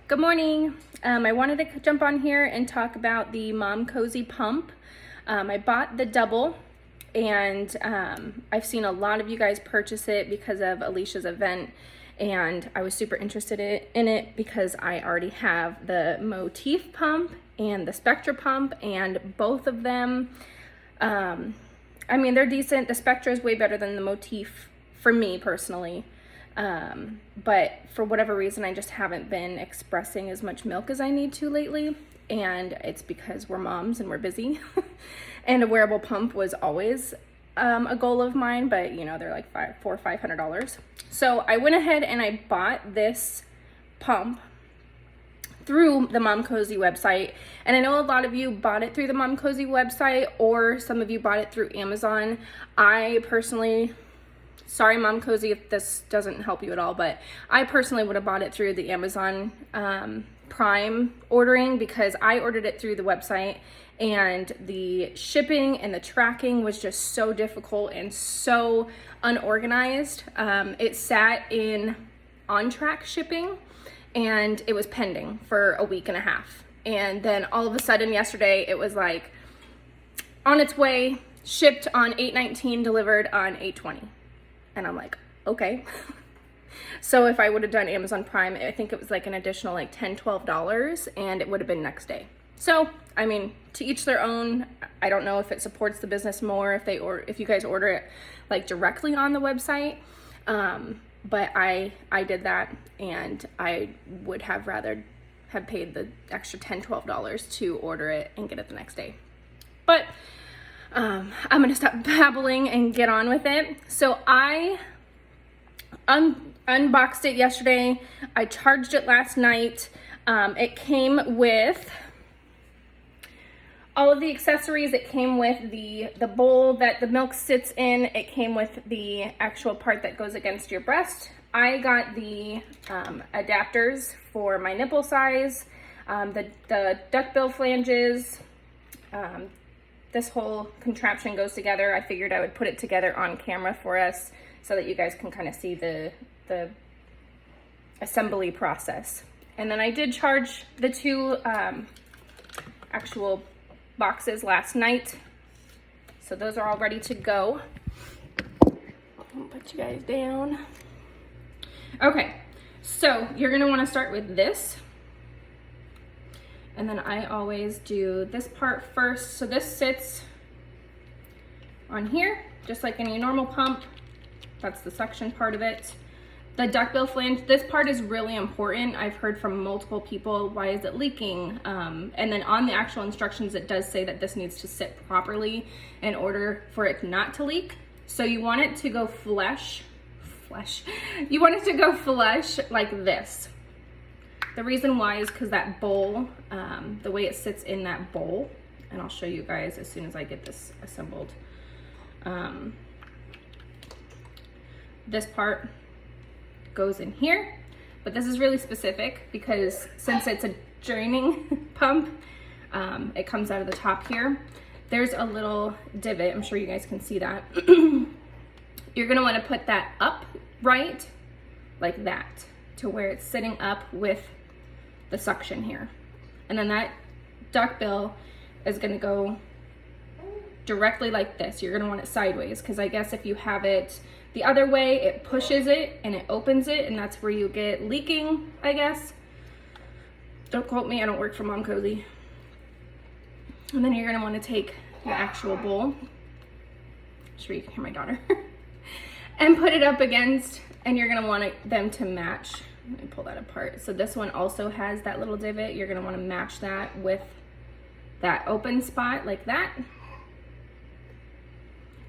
Good morning. I wanted to jump on here and talk about the Momcozy pump. I bought the double, and I've seen a lot of you guys purchase it because of Alicia's event, and I was super interested in it because I already have the Motif pump and the Spectra pump, and both of them, I mean, they're decent. The Spectra is way better than the Motif for me personally. But for whatever reason, I just haven't been expressing as much milk as I need to lately. And it's because we're moms and we're busy. And a wearable pump was always a goal of mine, but you know, they're like $400 or $500. So I went ahead and I bought this pump through the Momcozy website. And I know a lot of you bought it through the Momcozy website, or some of you bought it through Amazon. I personally, sorry Momcozy if this doesn't help you at all, but I personally would have bought it through the Amazon Prime ordering, because I ordered it through the website and the shipping and the tracking was just so difficult and so unorganized. It sat in on-track shipping and it was pending for a week and a half. And then all of a sudden yesterday it was like on its way, shipped on 8/19, delivered on 8/20. And I'm like, okay. So if I would have done Amazon Prime, I think it was like an additional like $10, $12, and it would have been next day. So, I mean, to each their own. I don't know if it supports the business more if you guys order it like directly on the website. But I did that, and I would have rather have paid the extra $10, $12 to order it and get it the next day. But I'm gonna stop babbling and get on with it. So I unboxed it yesterday. I charged it last night. It came with all of the accessories. It came with the bowl that the milk sits in. It came with the actual part that goes against your breast. I got the adapters for my nipple size, the duckbill flanges. This whole contraption goes together. I figured I would put it together on camera for us so that you guys can kind of see the assembly process. And then I did charge the two actual boxes last night. So those are all ready to go. I'll put you guys down. Okay, so you're gonna wanna start with this. And then I always do this part first. So this sits on here, just like any normal pump. That's the suction part of it. The duckbill flange, this part is really important. I've heard from multiple people, why is it leaking? And then on the actual instructions, it does say that this needs to sit properly in order for it not to leak. So you want it to go flush. You want it to go flush like this. The reason why is because that bowl, the way it sits in that bowl, and I'll show you guys as soon as I get this assembled. This part goes in here, but this is really specific because since it's a draining pump, it comes out of the top here. There's a little divot, I'm sure you guys can see that. You're gonna wanna put that upright like that to where it's sitting up with the suction here. And then that duckbill is gonna go directly like this. You're gonna want it sideways, because I guess if you have it the other way, it pushes it and it opens it, and that's where you get leaking, I guess. Don't quote me, I don't work for Momcozy. And then you're gonna wanna take the actual bowl, I'm sure you can hear my daughter, and put it up against, and you're gonna want them to match. Let me pull that apart. So this one also has that little divot. You're gonna wanna match that with that open spot like that.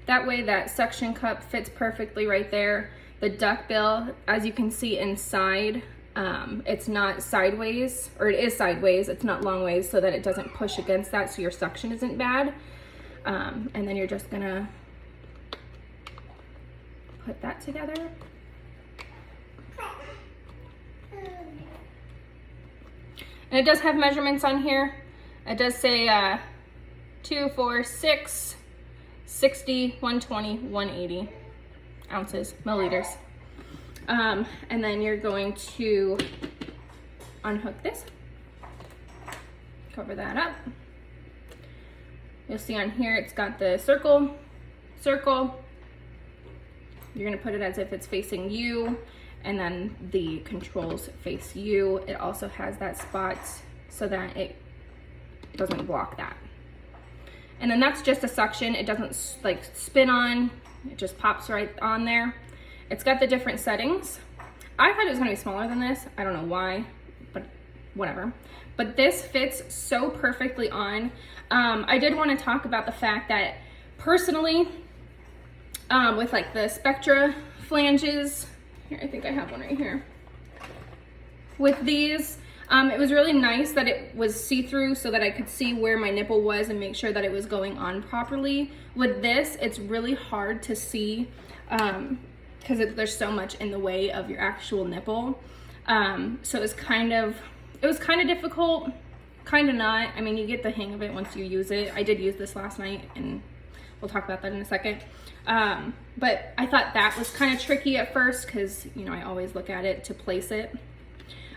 That way that suction cup fits perfectly right there. The duckbill, as you can see inside, it's not sideways, or it is sideways, it's not long ways, so that it doesn't push against that, so your suction isn't bad. And then you're just gonna put that together. And it does have measurements on here. It does say 2, 4, 6, 60, 120, 180 ounces, milliliters. And then you're going to unhook this, cover that up. You'll see on here it's got the circle. You're gonna put it as if it's facing you, and then the controls face you. It also has that spot so that it doesn't block that. And then that's just a suction. It doesn't like spin on, it just pops right on there. It's got the different settings. I thought it was gonna be smaller than this. I don't know why, but whatever. But this fits so perfectly on. I did wanna talk about the fact that personally, with like the Spectra flanges, here, I think I have one right here. With these, it was really nice that it was see-through so that I could see where my nipple was and make sure that it was going on properly. With this, it's really hard to see because there's so much in the way of your actual nipple. So it was kind of difficult, kind of not. I mean, you get the hang of it once you use it. I did use this last night, and we'll talk about that in a second. But I thought that was kind of tricky at first because, you know, I always look at it to place it.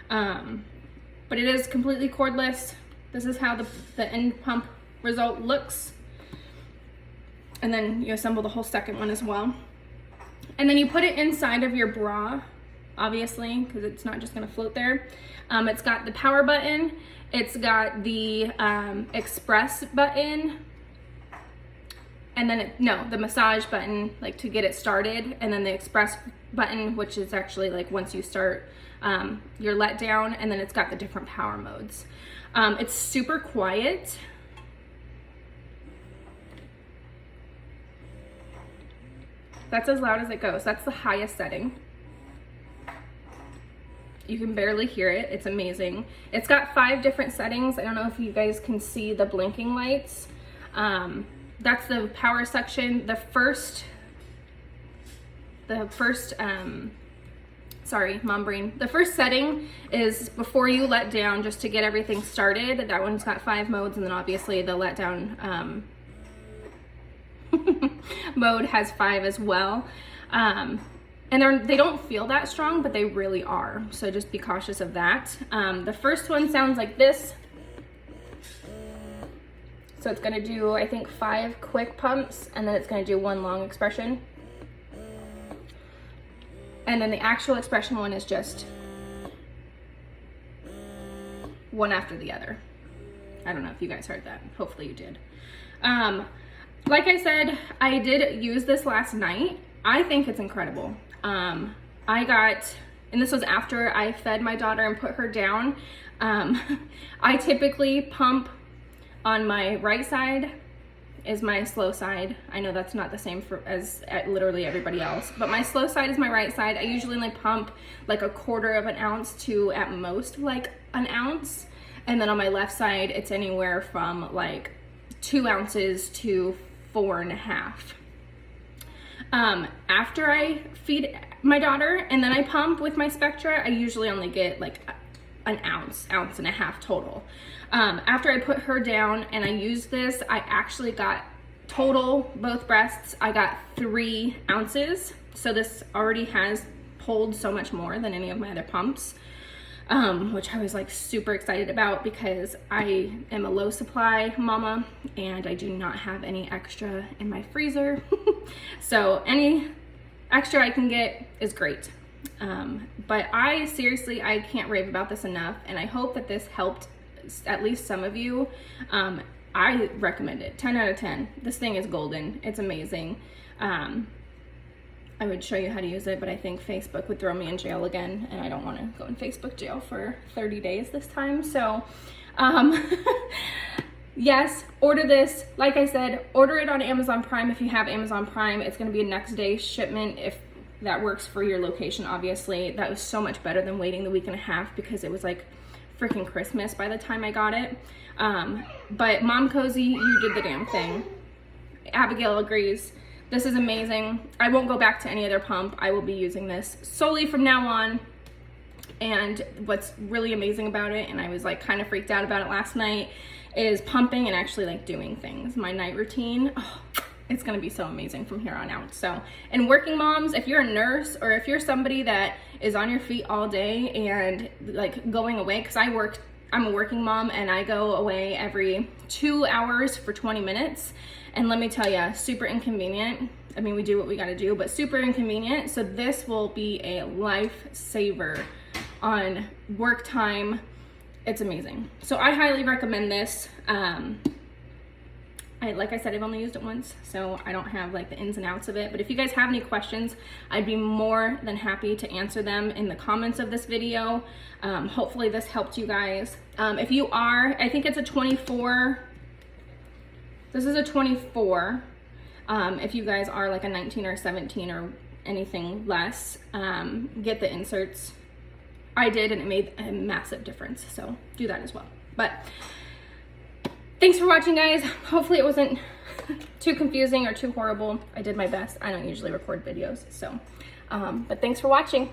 But it is completely cordless. This is how the end pump result looks. And then you assemble the whole second one as well. And then you put it inside of your bra, obviously, because it's not just gonna float there. It's got the power button. It's got the express button. And then, the massage button, like to get it started. And then the express button, which is actually like once you start your let down, and then it's got the different power modes. It's super quiet. That's as loud as it goes. That's the highest setting. You can barely hear it. It's amazing. It's got 5 different settings. I don't know if you guys can see the blinking lights. That's the power section. Sorry, mom brain. The first setting is before you let down, just to get everything started. That one's got 5 modes, and then obviously the let down mode has 5 as well. And they don't feel that strong, but they really are. So just be cautious of that. The first one sounds like this. So it's gonna do, I think, 5 quick pumps, and then it's gonna do 1 long expression. And then the actual expression one is just one after the other. I don't know if you guys heard that. Hopefully you did. Like I said, I did use this last night. I think it's incredible. And this was after I fed my daughter and put her down. I typically pump on my right side is my slow side. I know that's not the same as literally everybody else, but my slow side is my right side. I usually only pump like 1/4 of an ounce to at most like 1 ounce. And then on my left side, it's anywhere from like 2 ounces to 4.5. After I feed my daughter and then I pump with my Spectra, I usually only get like 1 ounce, 1.5 ounces total. After I put her down and I used this, I actually got total, both breasts, I got 3 ounces. So this already has pulled so much more than any of my other pumps, which I was like super excited about because I am a low supply mama and I do not have any extra in my freezer. So any extra I can get is great. But I can't rave about this enough, and I hope that this helped at least some of you. I recommend it. 10 out of 10. This thing is golden. It's amazing. I would show you how to use it, but I think Facebook would throw me in jail again, and I don't want to go in Facebook jail for 30 days this time. So yes, order this. Like I said, order it on Amazon Prime if you have Amazon Prime. It's going to be a next day shipment if that works for your location. Obviously, that was so much better than waiting the week and a half because it was like freaking Christmas by the time I got it. But Momcozy, you did the damn thing. Abigail agrees. This is amazing. I won't go back to any other pump. I will be using this solely from now on. And what's really amazing about it, and I was like kind of freaked out about it last night, is pumping and actually like doing things. My night routine, it's gonna be so amazing from here on out. So, and working moms, if you're a nurse or if you're somebody that is on your feet all day and like going away, because I'm a working mom and I go away every 2 hours for 20 minutes. And let me tell you, super inconvenient. I mean, we do what we gotta do, but super inconvenient. So this will be a lifesaver on work time. It's amazing. So I highly recommend this. Like I said, I've only used it once, so I don't have like the ins and outs of it. But if you guys have any questions, I'd be more than happy to answer them in the comments of this video. Hopefully this helped you guys. If you are, I think it's a 24. This is a 24. If you guys are like a 19 or 17 or anything less, get the inserts. I did, and it made a massive difference, so do that as well. But thanks for watching, guys. Hopefully it wasn't too confusing or too horrible. I did my best. I don't usually record videos, so but thanks for watching.